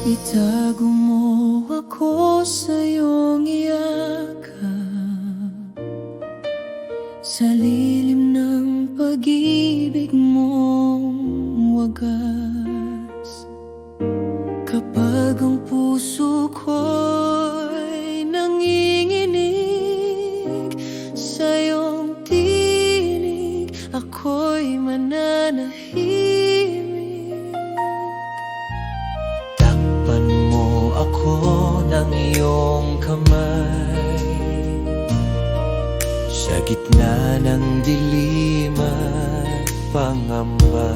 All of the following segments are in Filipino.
Itago mo ako sa iyong iyakap, sa lilim ng pag-ibig mong wagas. Kapag ang puso ko'y nanginginig sa iyong tinig, ako'y mananahimik. Takpan mo ako ng iyong kamay, sa gitna ng dilim at pangamba.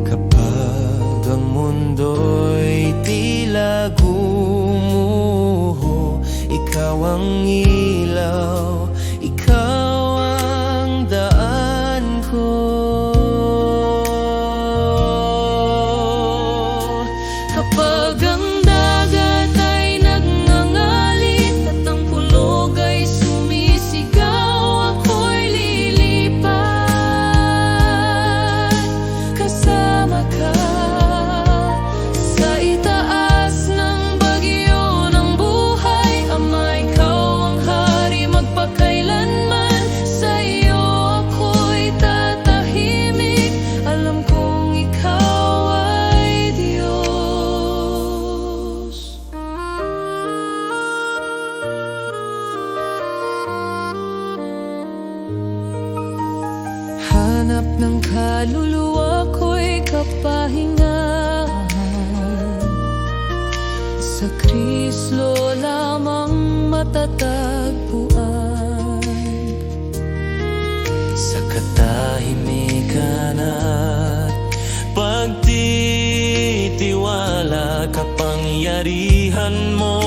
Kapag ang mundo'y tila gumuho, ikaw ang ilaw, ikaw ang daan ko. Kapag ang dagat ay nagngangalit at ang kulog ay sumisigaw, ako'y lilipat kasama ka. Sa itaas ng bagyo ng buhay, Ama, ikaw ang hari magpakailanman. Sa iyo ako'y tatahimik, alam kong ikaw ay Diyos. Hanap ng kaluluwa ko'y kapahingahan, sa Kristo lamang matatagpuan. Sa katahimikan at pagtitiwala, kapangyarihan mo